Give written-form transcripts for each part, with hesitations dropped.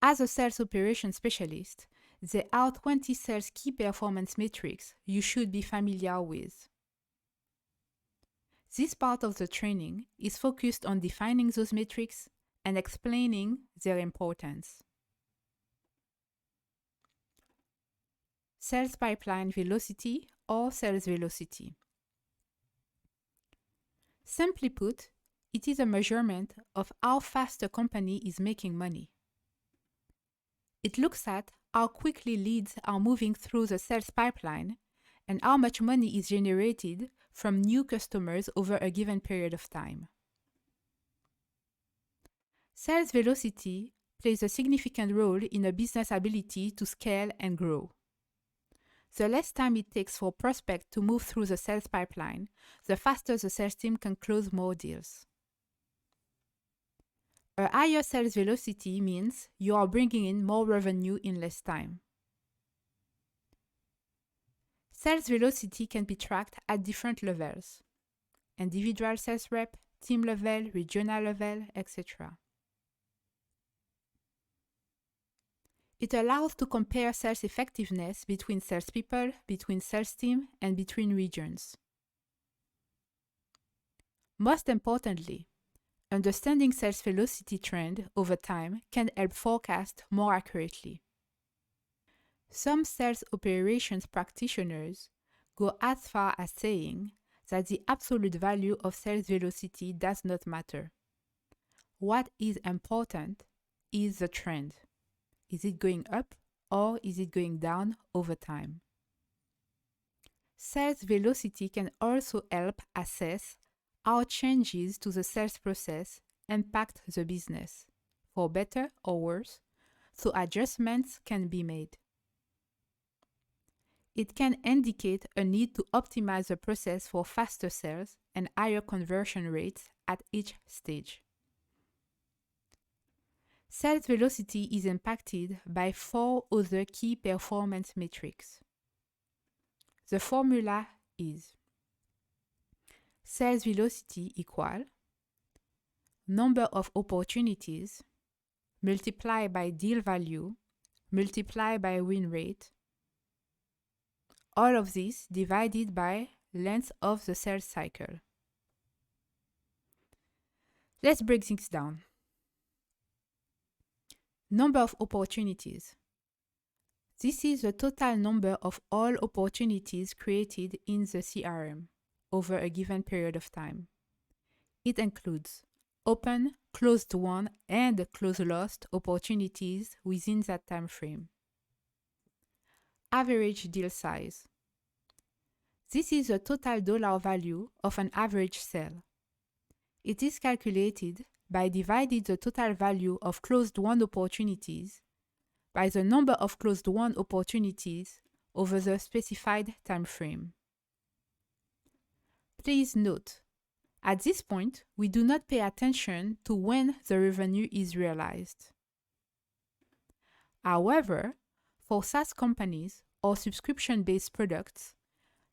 As a sales operations specialist, there are 20 sales key performance metrics you should be familiar with. This part of the training is focused on defining those metrics and explaining their importance. Sales pipeline velocity or sales velocity. Simply put, it is a measurement of how fast a company is making money. It looks at how quickly leads are moving through the sales pipeline and how much money is generated from new customers over a given period of time. Sales velocity plays a significant role in a business ability to scale and grow. The less time it takes for prospects to move through the sales pipeline, the faster the sales team can close more deals. A higher sales velocity means you are bringing in more revenue in less time. Sales velocity can be tracked at different levels: individual sales rep, team level, regional level, etc. It allows to compare sales effectiveness between salespeople, between sales teams, and between regions. Most importantly, understanding sales velocity trend over time can help forecast more accurately. Some sales operations practitioners go as far as saying that the absolute value of sales velocity does not matter. What is important is the trend. Is it going up or is it going down over time? Sales velocity can also help assess how changes to the sales process impact the business, for better or worse, so adjustments can be made. It can indicate a need to optimize the process for faster sales and higher conversion rates at each stage. Sales velocity is impacted by 4 other key performance metrics. The formula is sales velocity equal number of opportunities multiplied by deal value multiplied by win rate, all of this divided by length of the sales cycle. Let's break things down. Number of opportunities. This is the total number of all opportunities created in the CRM over a given period of time. It includes open, closed won, and closed lost opportunities within that time frame. Average deal size. This is the total dollar value of an average sale. It is calculated by dividing the total value of closed-won opportunities by the number of closed-won opportunities over the specified time frame. Please note, at this point, we do not pay attention to when the revenue is realized. However, for SaaS companies or subscription-based products,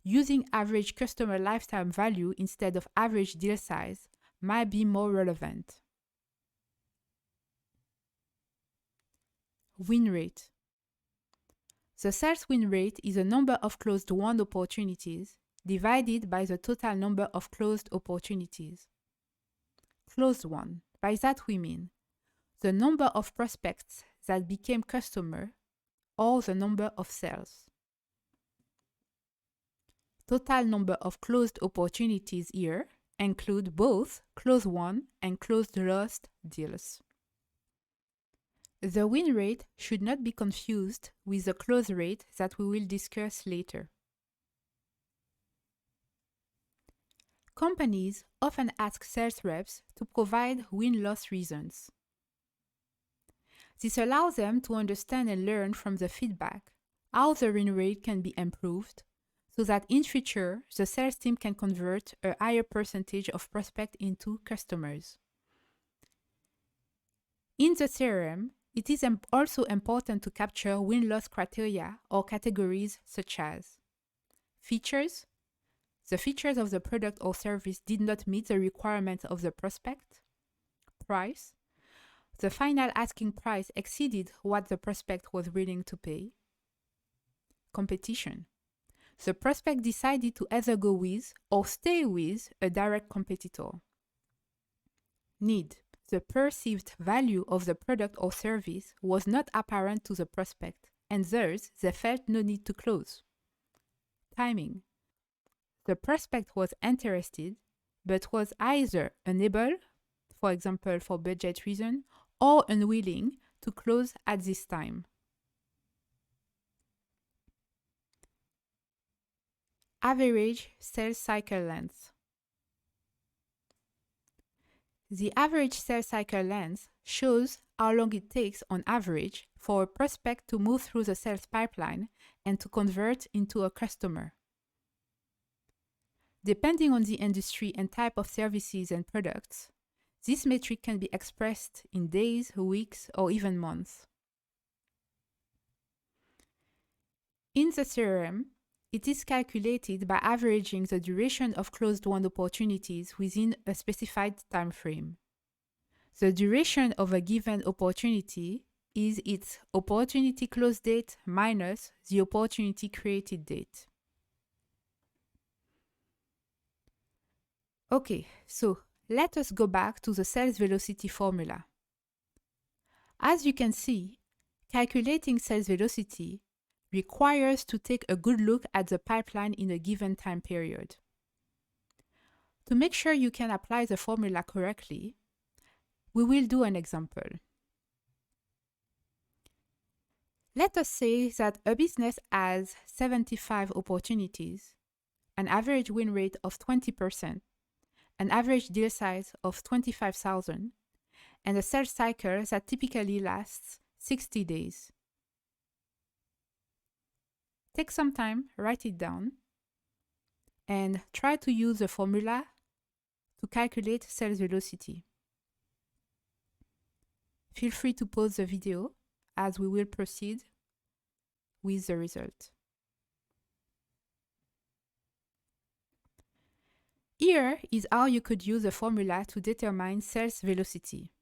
using average customer lifetime value instead of average deal size might be more relevant. Win rate. The sales win rate is the number of closed-won opportunities divided by the total number of closed opportunities. Closed-won, by that we mean the number of prospects that became customer or the number of sales. Total number of closed opportunities here include both closed-won and closed-lost deals. The win rate should not be confused with the close rate that we will discuss later. Companies often ask sales reps to provide win-loss reasons. This allows them to understand and learn from the feedback how the win rate can be improved so that in future the sales team can convert a higher percentage of prospects into customers. In the CRM, it is also important to capture win-loss criteria or categories such as features. The features of the product or service did not meet the requirements of the prospect. Price. The final asking price exceeded what the prospect was willing to pay. Competition. The prospect decided to either go with or stay with a direct competitor. Need. The perceived value of the product or service was not apparent to the prospect, and thus they felt no need to close. Timing. The prospect was interested, but was either unable, for example for budget reason, or unwilling to close at this time. Average sales cycle length. The average sales cycle length shows how long it takes on average for a prospect to move through the sales pipeline and to convert into a customer. Depending on the industry and type of services and products, this metric can be expressed in days, weeks, or even months. In the theorem, it is calculated by averaging the duration of closed-won opportunities within a specified time frame. The duration of a given opportunity is its opportunity close date minus the opportunity created date. Okay, so let us go back to the sales velocity formula. As you can see, calculating sales velocity requires to take a good look at the pipeline in a given time period. To make sure you can apply the formula correctly, we will do an example. Let us say that a business has 75 opportunities, an average win rate of 20%, an average deal size of 25,000, and a sales cycle that typically lasts 60 days. Take some time, write it down, and try to use the formula to calculate sales velocity. Feel free to pause the video as we will proceed with the result. Here is how you could use the formula to determine sales velocity.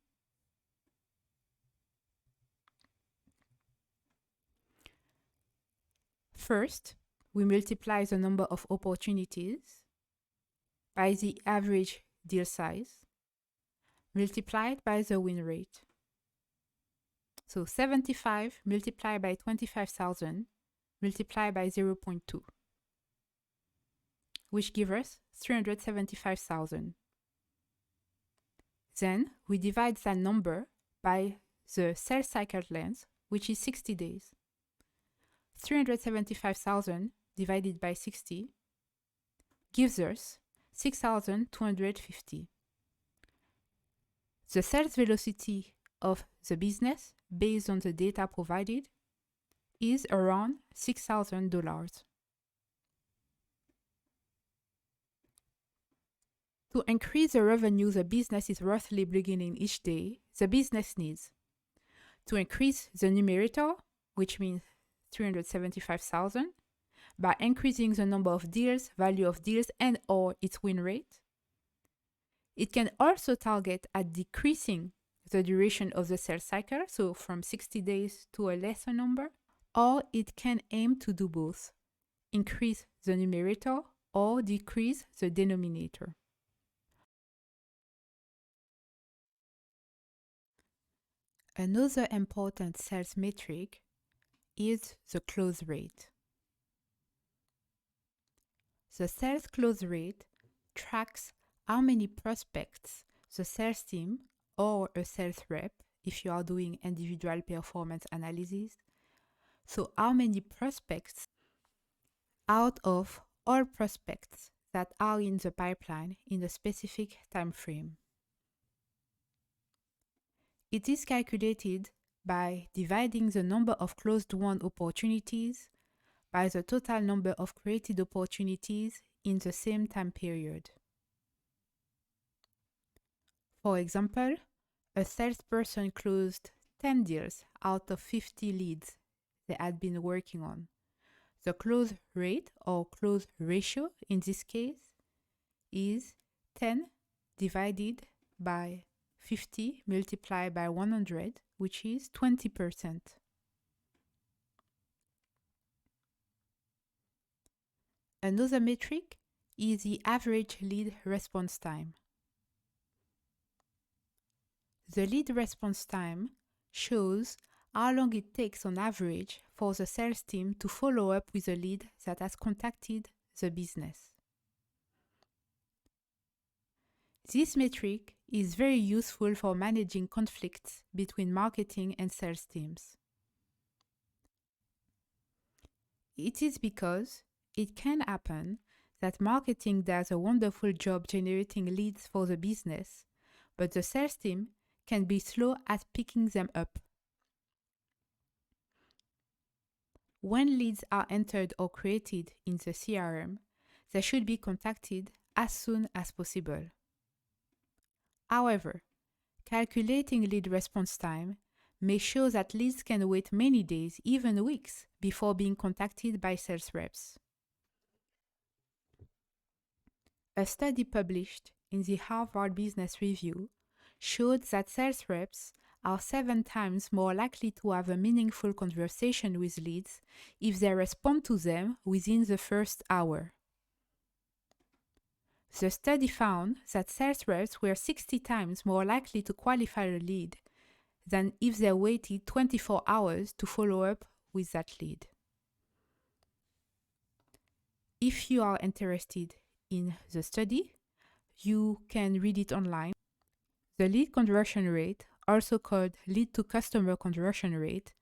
First, we multiply the number of opportunities by the average deal size multiplied by the win rate. So 75 multiplied by 25,000 multiplied by 0.2, which gives us 375,000. Then we divide that number by the sales cycle length, which is 60 days. 375,000 divided by 60 gives us 6,250. The sales velocity of the business, based on the data provided, is around $6,000. To increase the revenue the business is roughly bringing in each day, the business needs to increase the numerator, which means 375,000, by increasing the number of deals, value of deals, and or its win rate. It can also target at decreasing the duration of the sales cycle, so from 60 days to a lesser number, or it can aim to do both, increase the numerator or decrease the denominator. Another important sales metric is the close rate. The sales close rate tracks how many prospects the sales team or a sales rep, if you are doing individual performance analysis, so how many prospects out of all prospects that are in the pipeline in a specific time frame. It is calculated by dividing the number of closed-won opportunities by the total number of created opportunities in the same time period. For example, a salesperson closed 10 deals out of 50 leads they had been working on. The close rate or close ratio in this case is 10 divided by 50 multiplied by 100, which is 20%. Another metric is the average lead response time. The lead response time shows how long it takes on average for the sales team to follow up with a lead that has contacted the business. This metric is very useful for managing conflicts between marketing and sales teams. It is because it can happen that marketing does a wonderful job generating leads for the business, but the sales team can be slow at picking them up. When leads are entered or created in the CRM, they should be contacted as soon as possible. However, calculating lead response time may show that leads can wait many days, even weeks, before being contacted by sales reps. A study published in the Harvard Business Review showed that sales reps are 7 times more likely to have a meaningful conversation with leads if they respond to them within the first hour. The study found that sales reps were 60 times more likely to qualify a lead than if they waited 24 hours to follow up with that lead. If you are interested in the study, you can read it online. The lead conversion rate, also called lead to customer conversion rate,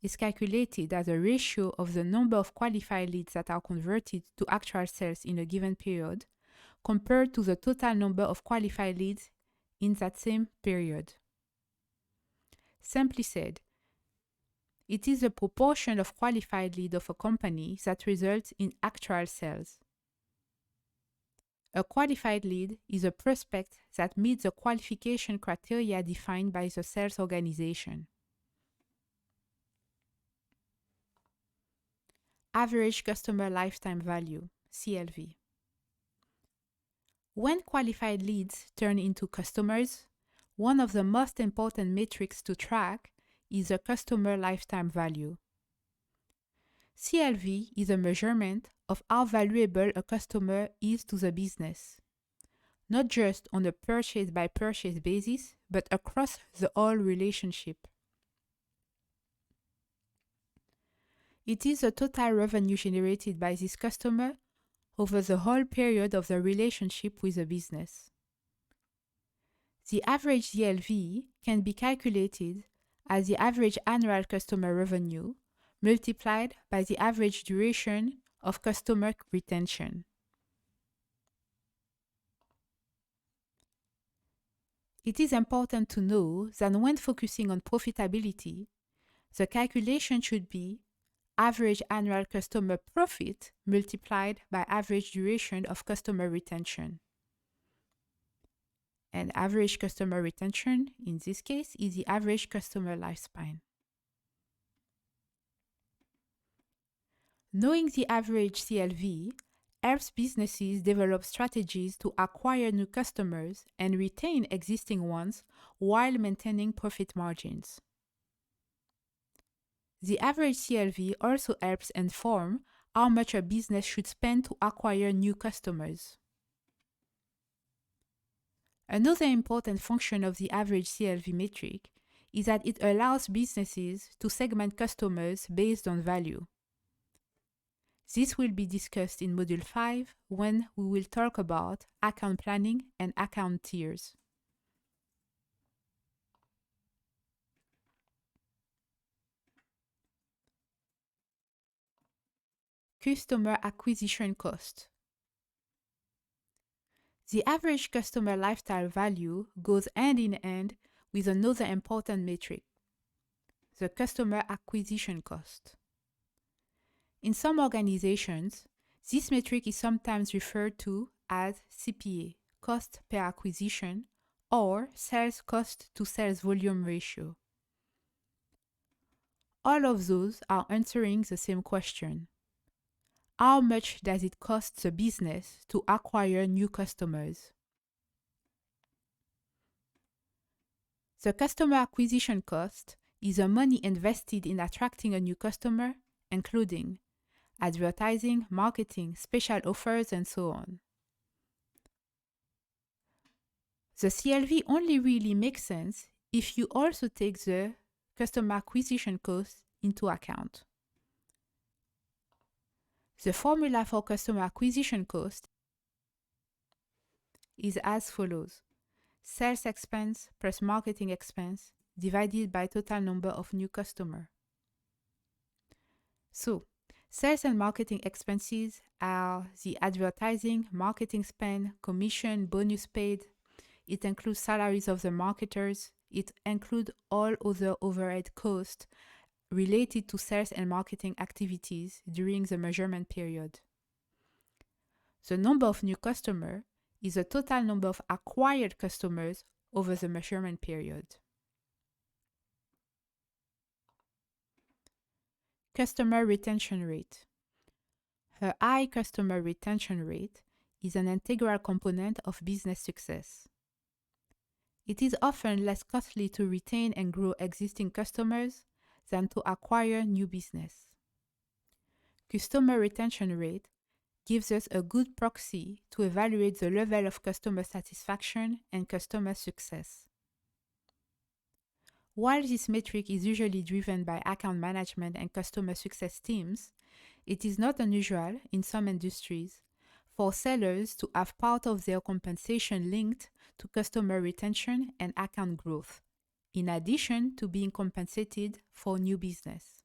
is calculated as a ratio of the number of qualified leads that are converted to actual sales in a given period compared to the total number of qualified leads in that same period. Simply said, it is the proportion of qualified leads of a company that results in actual sales. A qualified lead is a prospect that meets the qualification criteria defined by the sales organization. Average customer lifetime value, CLV. When qualified leads turn into customers, one of the most important metrics to track is the customer lifetime value. CLV is a measurement of how valuable a customer is to the business, not just on a purchase-by-purchase basis, but across the whole relationship. It is the total revenue generated by this customer over the whole period of the relationship with the business. The average CLV can be calculated as the average annual customer revenue multiplied by the average duration of customer retention. It is important to know that when focusing on profitability, the calculation should be average annual customer profit multiplied by average duration of customer retention. And average customer retention, in this case, is the average customer lifespan. Knowing the average CLV helps businesses develop strategies to acquire new customers and retain existing ones while maintaining profit margins. The average CLV also helps inform how much a business should spend to acquire new customers. Another important function of the average CLV metric is that it allows businesses to segment customers based on value. This will be discussed in Module 5 when we will talk about account planning and account tiers. Customer acquisition cost. The average customer lifetime value goes hand in hand with another important metric, the customer acquisition cost. In some organizations, this metric is sometimes referred to as CPA, cost per acquisition, or sales cost to sales volume ratio. All of those are answering the same question. How much does it cost the business to acquire new customers? The customer acquisition cost is the money invested in attracting a new customer, including advertising, marketing, special offers, and so on. The CLV only really makes sense if you also take the customer acquisition cost into account. The formula for customer acquisition cost is as follows: sales expense plus marketing expense divided by total number of new customers. So, sales and marketing expenses are the advertising, marketing spend, commission, bonus paid. It includes salaries of the marketers. It includes all other overhead costs related to sales and marketing activities during the measurement period. The number of new customers is the total number of acquired customers over the measurement period. Customer retention rate. A high customer retention rate is an integral component of business success. It is often less costly to retain and grow existing customers than to acquire new business. Customer retention rate gives us a good proxy to evaluate the level of customer satisfaction and customer success. While this metric is usually driven by account management and customer success teams, it is not unusual in some industries for sellers to have part of their compensation linked to customer retention and account growth, in addition to being compensated for new business.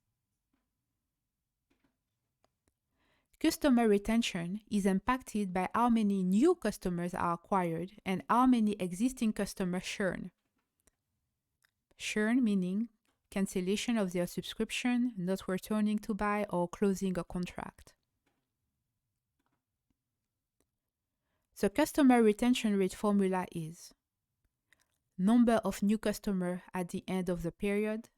Customer retention is impacted by how many new customers are acquired and how many existing customers churn. Churn meaning cancellation of their subscription, not returning to buy, or closing a contract. The customer retention rate formula is number of new customers at the end of the period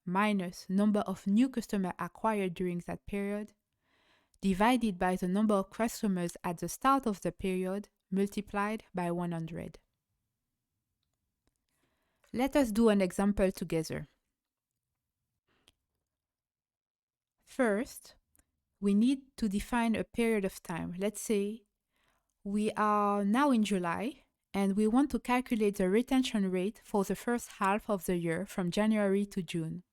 minus number of new customers acquired during that period divided by the number of customers at the start of the period multiplied by 100. Let us do an example together. First, we need to define a period of time. Let's say we are now in July and we want to calculate the retention rate for the first half of the year from January to June.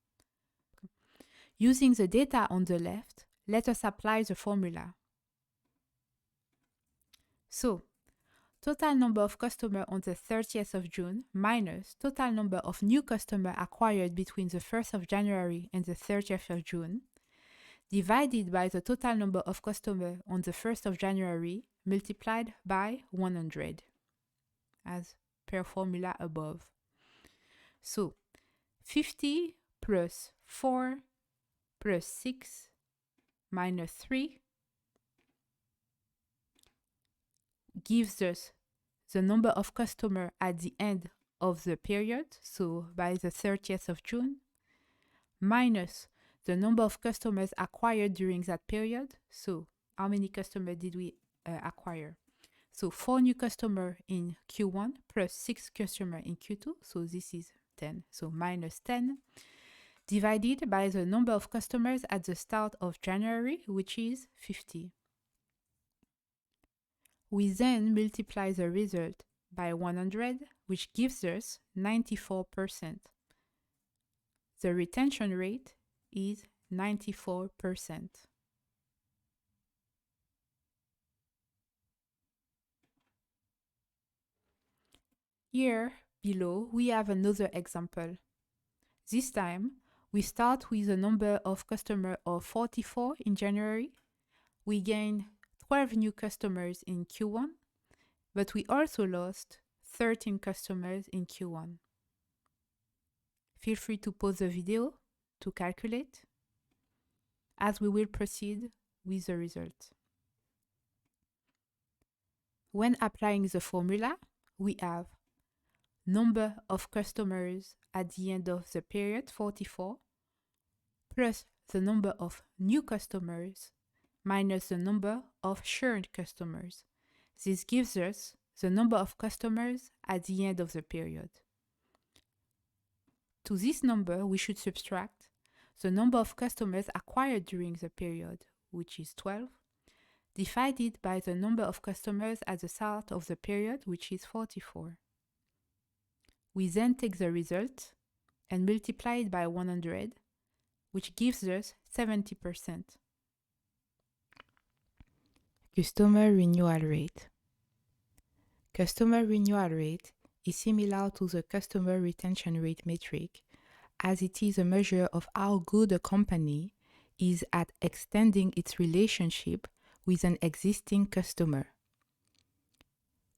Using the data on the left, let us apply the formula. So, total number of customers on the 30th of June minus total number of new customers acquired between the 1st of January and the 30th of June divided by the total number of customers on the 1st of January multiplied by 100 as per formula above. So, 50 plus 4 plus 6 minus 3 gives us the number of customers at the end of the period, so by the 30th of June, minus the number of customers acquired during that period. So how many customers did we acquire? So 4 new customers in Q1 plus 6 customers in Q2, so this is 10, so minus 10, divided by the number of customers at the start of January, which is 50. We then multiply the result by 100, which gives us 94%. The retention rate is 94%. Here below, we have another example. This time, we start with a number of customers of 44 in January. We gain 12 new customers in Q1, but we also lost 13 customers in Q1. Feel free to pause the video to calculate, as we will proceed with the result. When applying the formula, we have number of customers at the end of the period, 44, plus the number of new customers minus the number of churned customers. This gives us the number of customers at the end of the period. To this number, we should subtract the number of customers acquired during the period, which is 12, divided by the number of customers at the start of the period, which is 44. We then take the result and multiply it by 100, which gives us 70%. Customer renewal rate. Customer renewal rate is similar to the customer retention rate metric, as it is a measure of how good a company is at extending its relationship with an existing customer.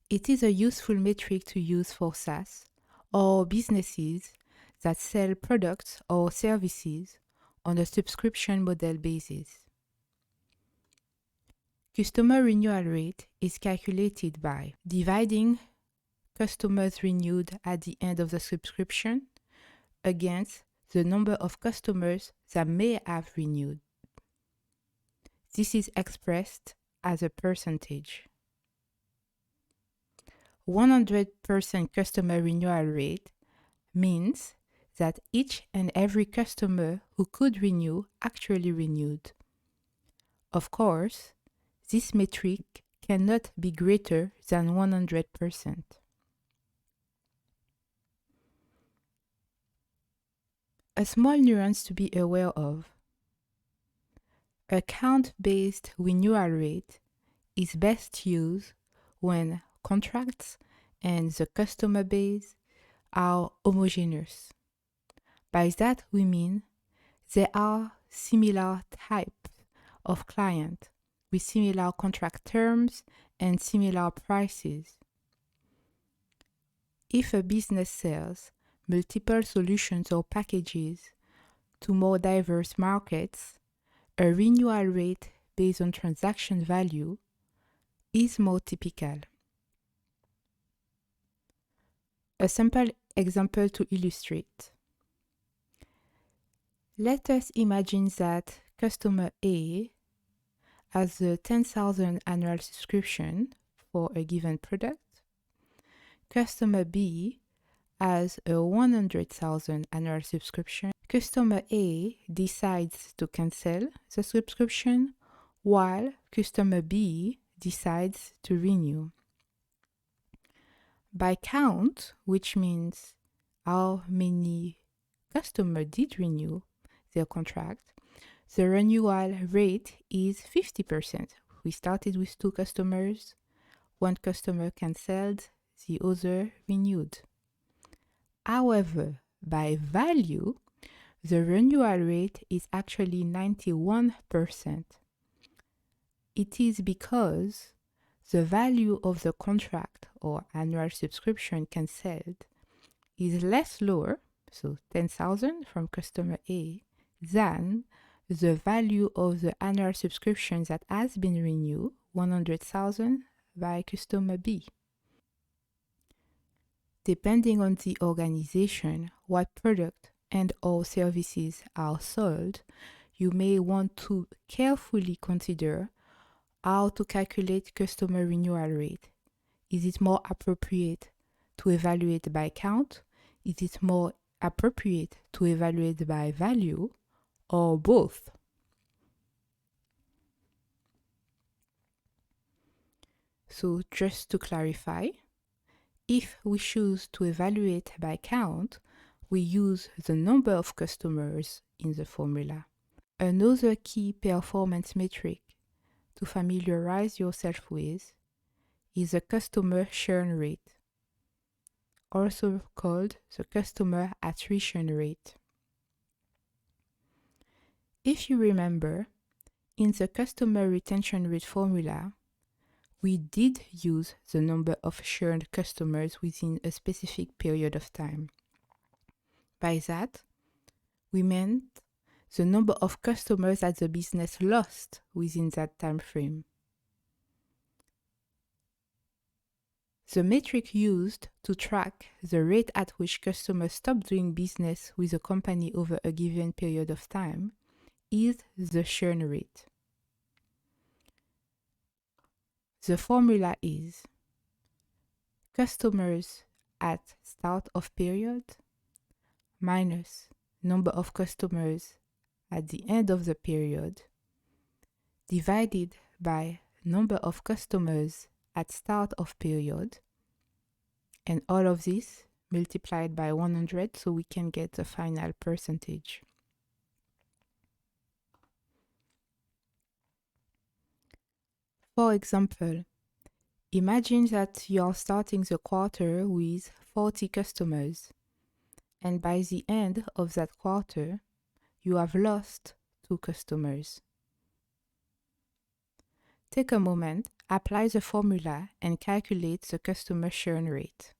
It is a useful metric to use for SaaS or businesses that sell products or services on a subscription model basis. Customer renewal rate is calculated by dividing customers renewed at the end of the subscription against the number of customers that may have renewed. This is expressed as a percentage. 100% customer renewal rate means that each and every customer who could renew actually renewed. Of course, this metric cannot be greater than 100%. A small nuance to be aware of. Account-based renewal rate is best used when contracts and the customer base are homogeneous. By that we mean there are similar types of client with similar contract terms and similar prices. If a business sells multiple solutions or packages to more diverse markets, a renewal rate based on transaction value is more typical. A simple example to illustrate. Let us imagine that customer A has a 10,000 annual subscription for a given product. Customer B has a 100,000 annual subscription. Customer A decides to cancel the subscription while customer B decides to renew. By count, which means how many customers did renew their contract, the renewal rate is 50%. We started with 2 customers, 1 customer cancelled, the other renewed. However, by value, the renewal rate is actually 91%. It is because the value of the contract or annual subscription cancelled is less lower, so 10,000 from customer A, than the value of the annual subscription that has been renewed, 100,000 by customer B. Depending on the organization, what product and or services are sold, you may want to carefully consider how to calculate customer renewal rate. Is it more appropriate to evaluate by count? Is it more appropriate to evaluate by value, or both? So just to clarify, if we choose to evaluate by count, we use the number of customers in the formula. Another key performance metric to familiarize yourself with is the customer churn rate, also called the customer attrition rate. If you remember, in the customer retention rate formula, we did use the number of churned customers within a specific period of time. By that, we meant the number of customers that the business lost within that time frame. The metric used to track the rate at which customers stop doing business with a company over a given period of time is the churn rate. The formula is customers at start of period minus number of customers at the end of the period divided by number of customers at start of period, and all of this multiplied by 100 so we can get the final percentage. For example, imagine that you are starting the quarter with 40 customers, and by the end of that quarter, you have lost 2 customers. Take a moment, apply the formula, and calculate the customer churn rate.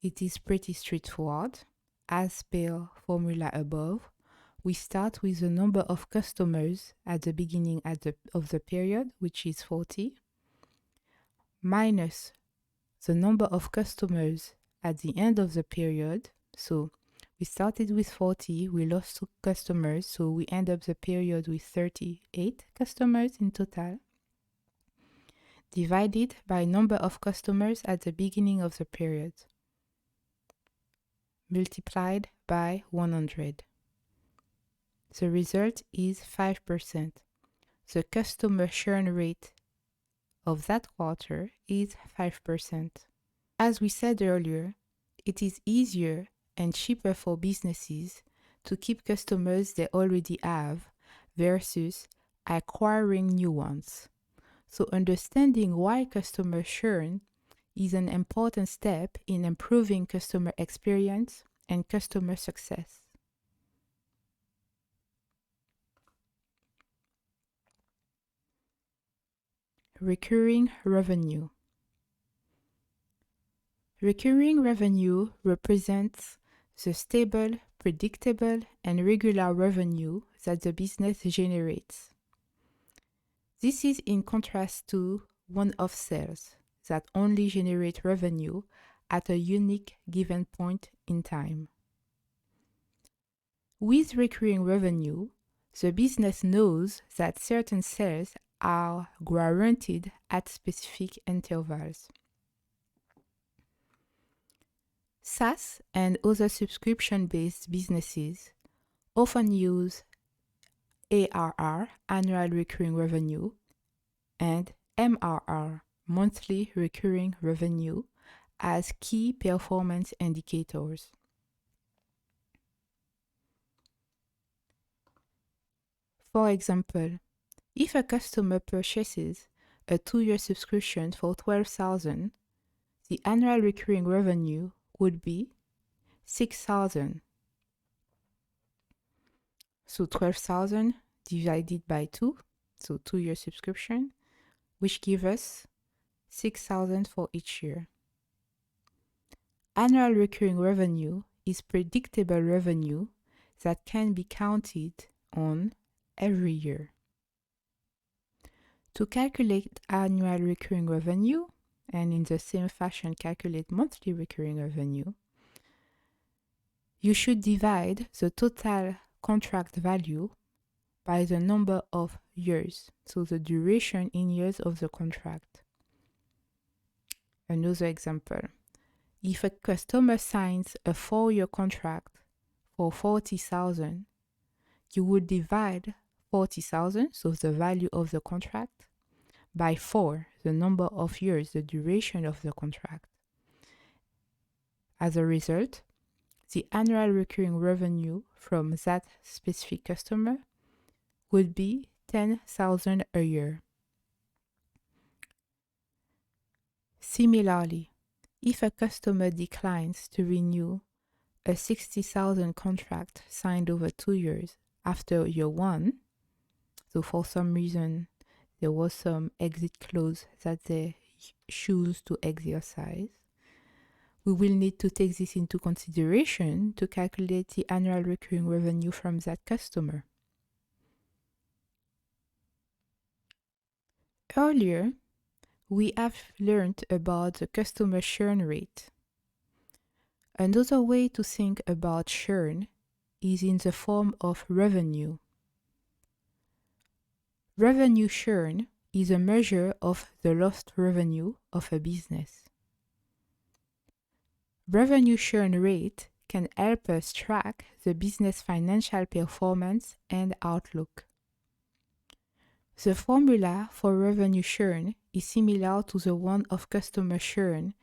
It is pretty straightforward. As per formula above, we start with the number of customers at the beginning of the period, which is 40, minus the number of customers at the end of the period. So we started with 40, we lost 2 customers, so we end up the period with 38 customers in total, divided by number of customers at the beginning of the period, multiplied by 100. The result is 5%. The customer churn rate of that quarter is 5%. As we said earlier, it is easier and cheaper for businesses to keep customers they already have versus acquiring new ones. So understanding why customer churn is an important step in improving customer experience and customer success. Recurring revenue. Recurring revenue represents the stable, predictable, and regular revenue that the business generates. This is in contrast to one-off sales that only generate revenue at a unique given point in time. With recurring revenue, the business knows that certain sales are guaranteed at specific intervals. SaaS and other subscription-based businesses often use ARR, annual recurring revenue, and MRR, monthly recurring revenue, as key performance indicators. For example, if a customer purchases a 2-year subscription for $12,000, the annual recurring revenue would be $6,000. So 12,000 divided by 2, so 2-year subscription, which gives us 6,000 for each year. Annual recurring revenue is predictable revenue that can be counted on every year. To calculate annual recurring revenue, and in the same fashion calculate monthly recurring revenue, you should divide the total contract value by the number of years, so the duration in years of the contract. Another example, if a customer signs a 4-year contract for $40,000, you would divide 40,000, so the value of the contract, by 4, the number of years, the duration of the contract. As a result, the annual recurring revenue from that specific customer would be $10,000 a year. Similarly, if a customer declines to renew a $60,000 contract signed over 2 years after year 1, so for some reason there was some exit clause that they choose to exercise, we will need to take this into consideration to calculate the annual recurring revenue from that customer. Earlier, we have learned about the customer churn rate. Another way to think about churn is in the form of revenue. Revenue churn is a measure of the lost revenue of a business. Revenue churn rate can help us track the business financial performance and outlook. The formula for revenue churn is similar to the one of customer churn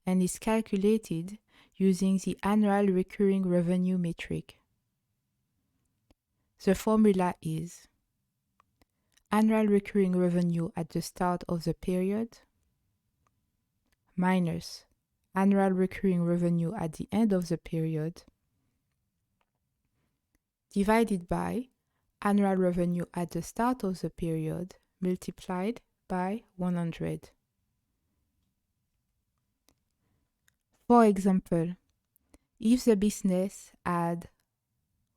and is calculated using the annual recurring revenue metric. The formula is annual recurring revenue at the start of the period minus annual recurring revenue at the end of the period divided by annual revenue at the start of the period multiplied by 100. For example, if the business had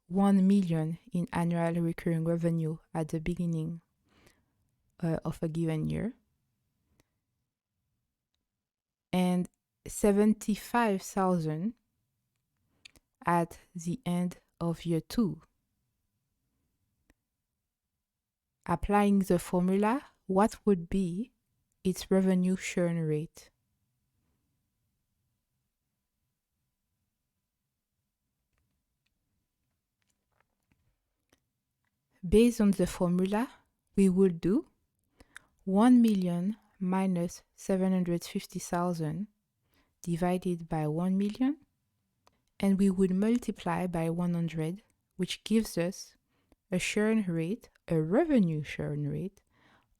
1 million in annual recurring revenue at the beginning of a given year and 75,000 at the end of year 2. Applying the formula, what would be its revenue churn rate? Based on the formula, we would do 1 million minus 750,000 divided by 1 million, and we would multiply by 100, which gives us a churn rate, a revenue churn rate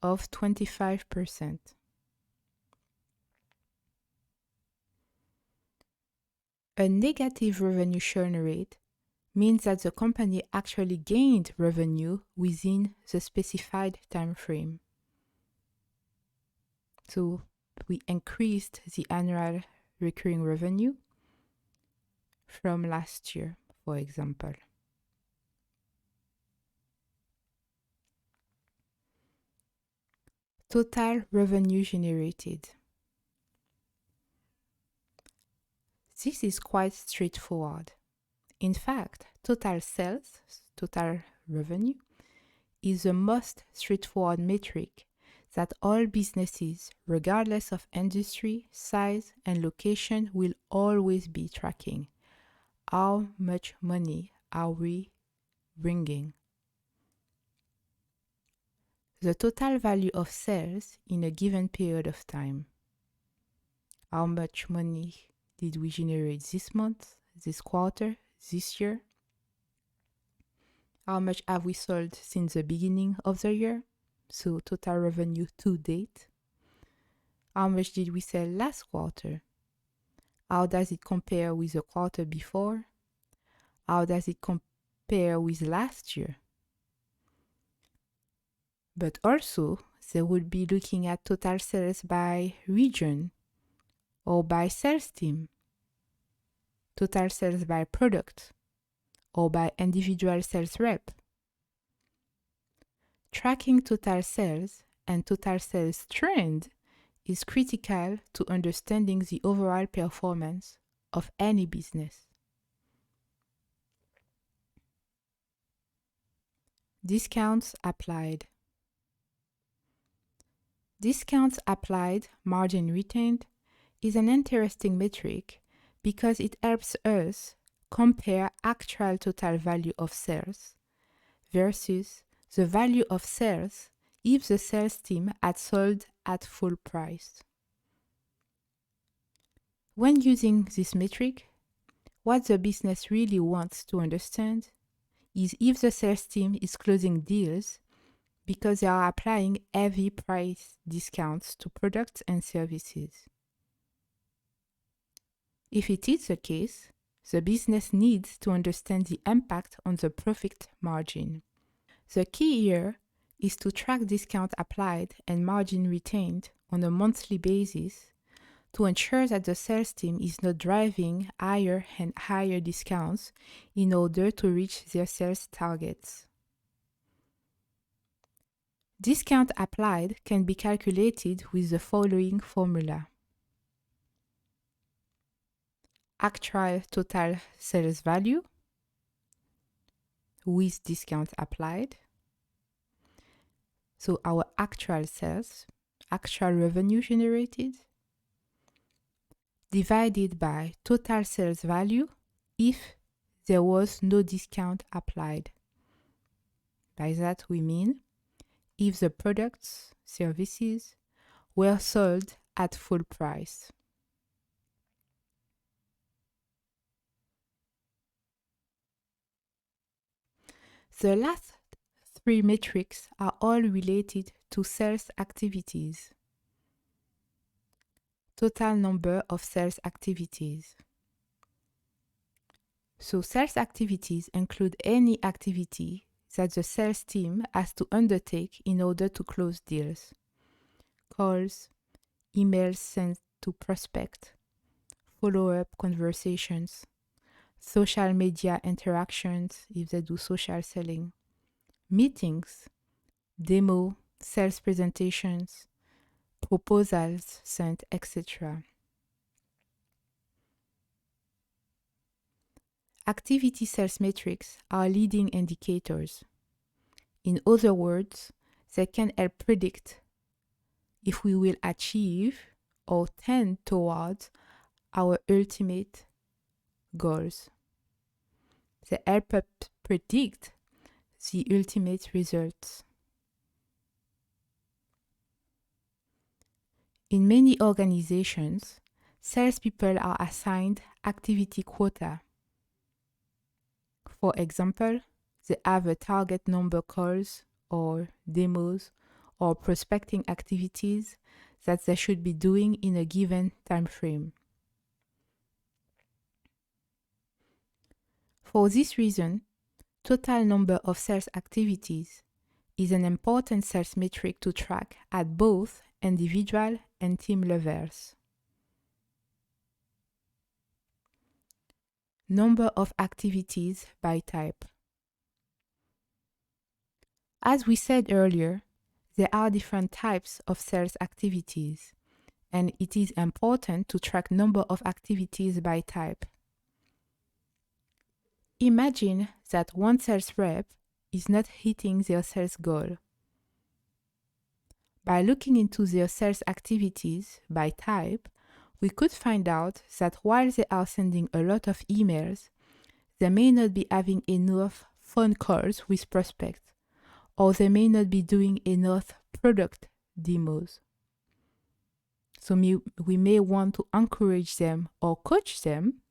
of 25%. A negative revenue churn rate means that the company actually gained revenue within the specified time frame. So we increased the annual recurring revenue from last year, for example. Total revenue generated. This is quite straightforward. In fact, total sales, total revenue, is the most straightforward metric that all businesses, regardless of industry, size, and location, will always be tracking. How much money are we bringing? The total value of sales in a given period of time. How much money did we generate this month, this quarter, this year? How much have we sold since the beginning of the year? So total revenue to date. How much did we sell last quarter? How does it compare with the quarter before? How does it compare with last year? But also, they would be looking at total sales by region or by sales team, total sales by product or by individual sales rep. Tracking total sales and total sales trend is critical to understanding the overall performance of any business. Discounts applied. Discounts applied, margin retained, is an interesting metric because it helps us compare actual total value of sales versus the value of sales if the sales team had sold at full price. When using this metric, what the business really wants to understand is if the sales team is closing deals because they are applying heavy price discounts to products and services. If it is the case, the business needs to understand the impact on the profit margin. The key here is to track discount applied and margin retained on a monthly basis to ensure that the sales team is not driving higher and higher discounts in order to reach their sales targets. Discount applied can be calculated with the following formula. Actual total sales value with discount applied. So our actual sales, actual revenue generated, divided by total sales value if there was no discount applied. By that we mean if the products, services were sold at full price. The last three metrics are all related to sales activities. Total number of sales activities. So sales activities include any activity that the sales team has to undertake in order to close deals. Calls, emails sent to prospect, follow-up conversations, social media interactions if they do social selling, meetings, demo, sales presentations, proposals sent, etc. Activity sales metrics are leading indicators. In other words, they can help predict if we will achieve or tend towards our ultimate goals. They help us predict the ultimate results. In many organizations, salespeople are assigned activity quota. For example, they have a target number calls or demos or prospecting activities that they should be doing in a given time frame. For this reason, total number of sales activities is an important sales metric to track at both individual and team levels. Number of activities by type. As we said earlier, there are different types of sales activities, and it is important to track number of activities by type. Imagine that one sales rep is not hitting their sales goal. By looking into their sales activities by type, we could find out that while they are sending a lot of emails, they may not be having enough phone calls with prospects, or they may not be doing enough product demos. So we may want to encourage them or coach them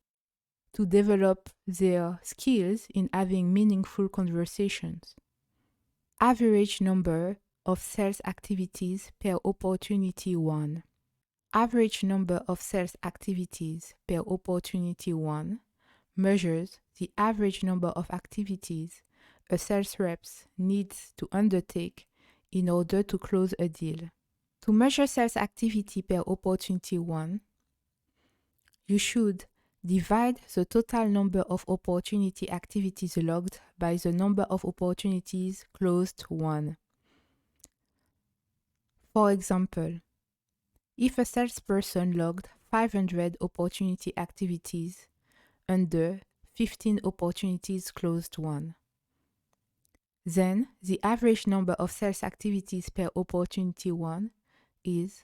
to develop their skills in having meaningful conversations. Average number of sales activities per opportunity 1. Average number of sales activities per opportunity 1 measures the average number of activities a sales rep needs to undertake in order to close a deal. To measure sales activity per opportunity 1, you should divide the total number of opportunity activities logged by the number of opportunities closed 1. For example, if a salesperson logged 500 opportunity activities under 15 opportunities closed 1, then the average number of sales activities per opportunity 1 is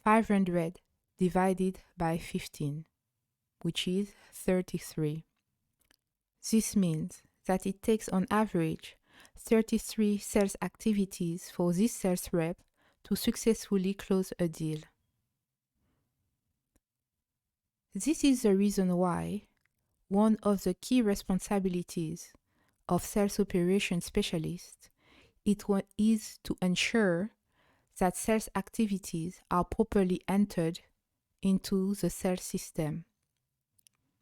500 divided by 15, which is 33. This means that it takes on average 33 sales activities for this sales rep to successfully close a deal. This is the reason why one of the key responsibilities of sales operation specialists is to ensure that sales activities are properly entered into the sales system.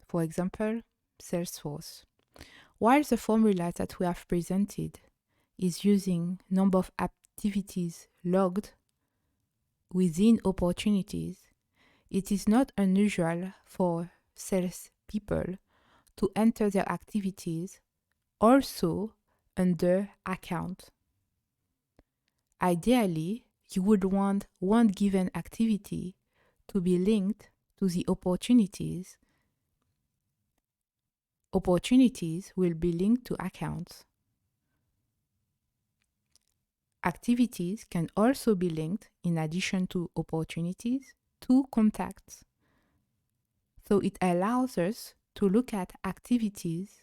For example, Salesforce. While the formula that we have presented is using number of activities logged within opportunities, it is not unusual for sales people to enter their activities also under account. Ideally, you would want one given activity to be linked to the opportunities. Opportunities will be linked to accounts. Activities can also be linked, in addition to opportunities, to contacts. So it allows us to look at activities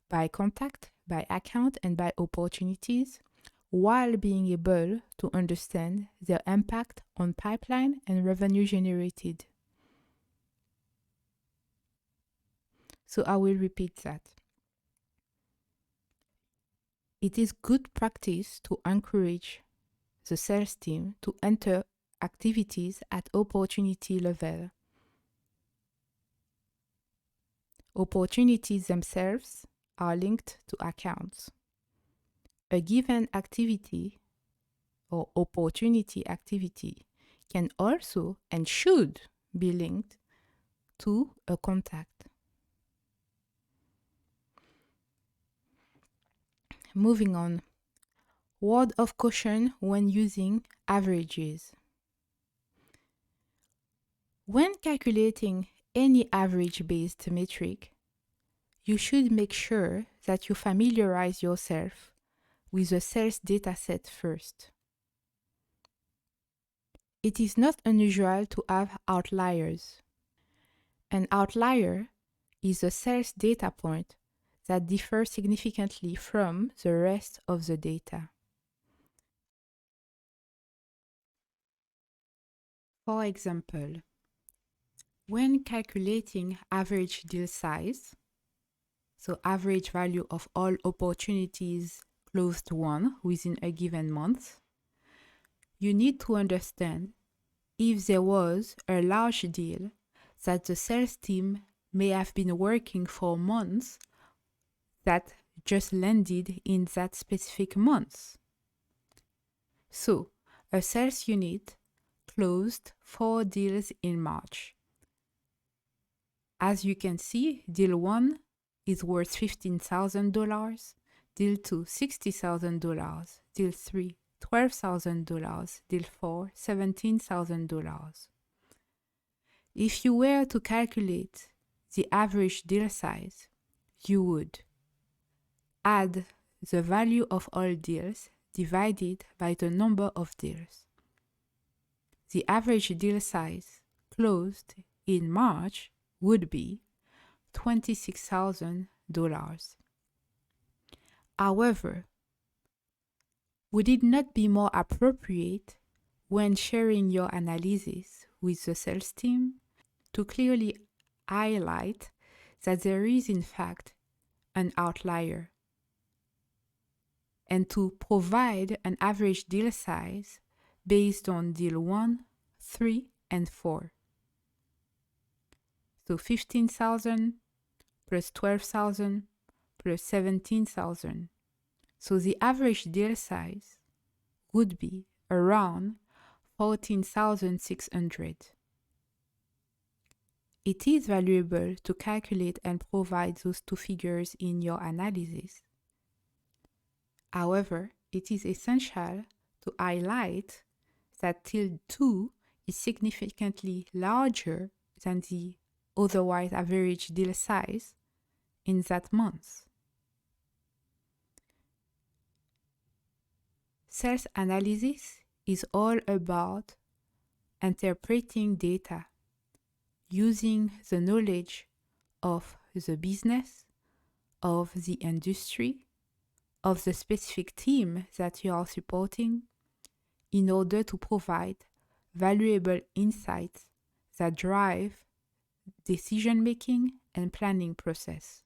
by contact, by account, and by opportunities, while being able to understand their impact on pipeline and revenue generated. So I will repeat that. It is good practice to encourage the sales team to enter activities at opportunity level. Opportunities themselves are linked to accounts. A given activity or opportunity activity can also and should be linked to a contact. Moving on. Word of caution when using averages. When calculating any average-based metric, you should make sure that you familiarize yourself with the sales dataset first. It is not unusual to have outliers. An outlier is a sales data point that differs significantly from the rest of the data. For example, when calculating average deal size, so average value of all opportunities closed won within a given month, you need to understand if there was a large deal that the sales team may have been working for months that just landed in that specific month. So, a sales unit closed 4 deals in March. As you can see, deal 1 is worth $15,000, deal 2 $60,000, deal 3 $12,000, deal 4 $17,000. If you were to calculate the average deal size, you would add the value of all deals divided by the number of deals. The average deal size closed in March would be $26,000. However, would it not be more appropriate when sharing your analysis with the sales team to clearly highlight that there is in fact an outlier and to provide an average deal size based on deal 1, 3, and 4? So 15,000 plus 12,000 plus 17,000. So the average deal size would be around 14,600. It is valuable to calculate and provide those two figures in your analysis. However, it is essential to highlight that deal 2 is significantly larger than the otherwise average deal size in that month. Sales analysis is all about interpreting data, using the knowledge of the business, of the industry, of the specific team that you are supporting, in order to provide valuable insights that drive decision-making and planning process.